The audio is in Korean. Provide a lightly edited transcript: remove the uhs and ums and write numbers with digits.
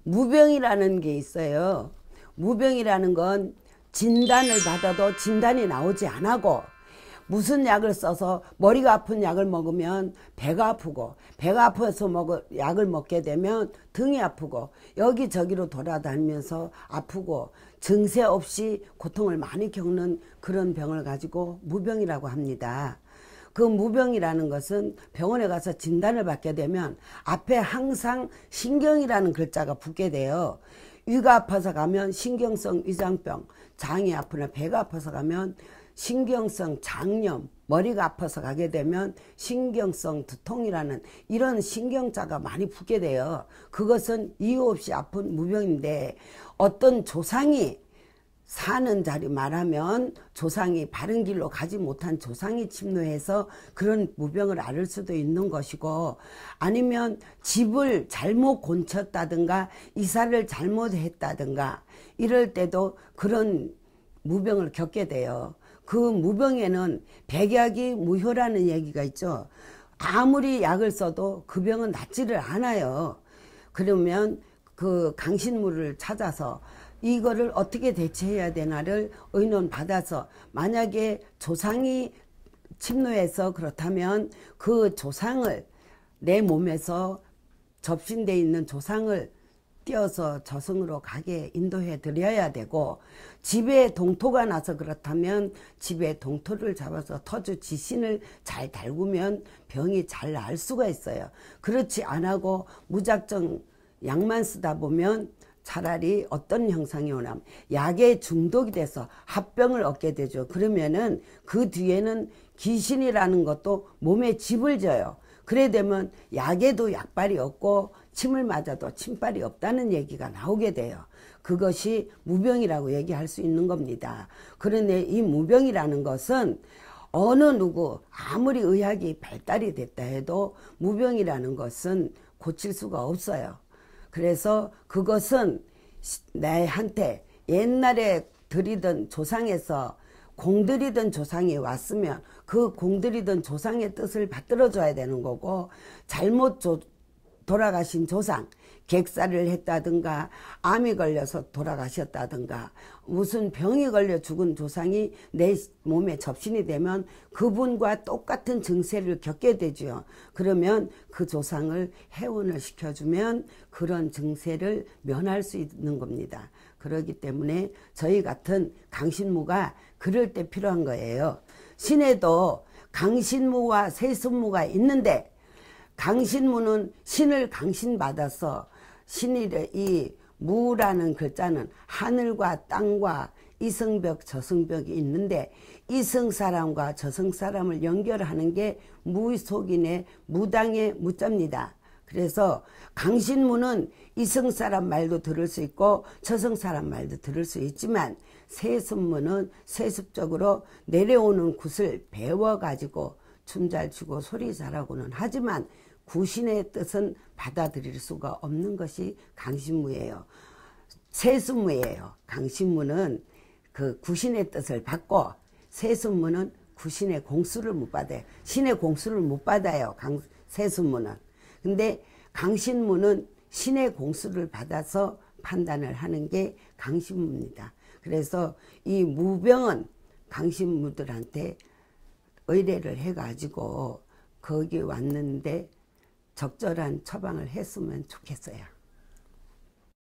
무병이라는 게 있어요. 무병이라는 건 진단을 받아도 진단이 나오지 않고 무슨 약을 써서 머리가 아픈 약을 먹으면 배가 아프고 배가 아파서 약을 먹게 되면 등이 아프고 여기저기로 돌아다니면서 아프고 증세 없이 고통을 많이 겪는 그런 병을 가지고 무병이라고 합니다. 그 무병이라는 것은 병원에 가서 진단을 받게 되면 앞에 항상 신경이라는 글자가 붙게 돼요. 위가 아파서 가면 신경성 위장병, 장이 아프나 배가 아파서 가면 신경성 장염, 머리가 아파서 가게 되면 신경성 두통이라는 이런 신경자가 많이 붙게 돼요. 그것은 이유 없이 아픈 무병인데 어떤 조상이 사는 자리 말하면 조상이 바른 길로 가지 못한 조상이 침노해서 그런 무병을 앓을 수도 있는 것이고 아니면 집을 잘못 곤쳤다든가 이사를 잘못했다든가 이럴 때도 그런 무병을 겪게 돼요. 그 무병에는 백약이 무효라는 얘기가 있죠. 아무리 약을 써도 그 병은 낫지를 않아요. 그러면 그 강신무를 찾아서 이거를 어떻게 대처해야 되나를 의논 받아서 만약에 조상이 침노해서 그렇다면 그 조상을 내 몸에서 접신되어 있는 조상을 띄어서 저승으로 가게 인도해 드려야 되고 집에 동토가 나서 그렇다면 집에 동토를 잡아서 터주 지신을 잘 달구면 병이 잘 나을 수가 있어요. 그렇지 않고 무작정 약만 쓰다 보면 차라리 어떤 형상이 오냐면 약에 중독이 돼서 합병을 얻게 되죠. 그러면은 그 뒤에는 귀신이라는 것도 몸에 집을 져요. 그래 되면 약에도 약발이 없고 침을 맞아도 침발이 없다는 얘기가 나오게 돼요. 그것이 무병이라고 얘기할 수 있는 겁니다. 그런데 이 무병이라는 것은 어느 누구 아무리 의학이 발달이 됐다 해도 무병이라는 것은 고칠 수가 없어요. 그래서 그것은 내한테 옛날에 들이던 조상에서 공들이던 조상이 왔으면 그 공들이던 조상의 뜻을 받들어 줘야 되는 거고 잘못 돌아가신 조상 객사를 했다든가 암이 걸려서 돌아가셨다든가 무슨 병이 걸려 죽은 조상이 내 몸에 접신이 되면 그분과 똑같은 증세를 겪게 되죠. 그러면 그 조상을 해운을 시켜주면 그런 증세를 면할 수 있는 겁니다. 그렇기 때문에 저희 같은 강신무가 그럴 때 필요한 거예요. 신에도 강신무와 세습무가 있는데 강신무는 신을 강신받아서 신이 이 무라는 글자는 하늘과 땅과 이성벽 저성벽이 있는데 이성사람과 저성사람을 연결하는 게 무속인의 무당의 무자입니다. 그래서 강신무는 이성사람 말도 들을 수 있고 저성사람 말도 들을 수 있지만 세습무는 세습적으로 내려오는 굿을 배워가지고 춤 잘 추고 소리 잘하고는 하지만 구신의 뜻은 받아들일 수가 없는 것이 강신무예요. 세습무예요. 강신무는 그 구신의 뜻을 받고 세습무는 구신의 공수를 못 받아요. 신의 공수를 못 받아요. 세습무는. 근데 강신무는 신의 공수를 받아서 판단을 하는 게 강신무입니다. 그래서 이 무병은 강신무들한테 의뢰를 해가지고 거기 왔는데 적절한 처방을 했으면 좋겠어요.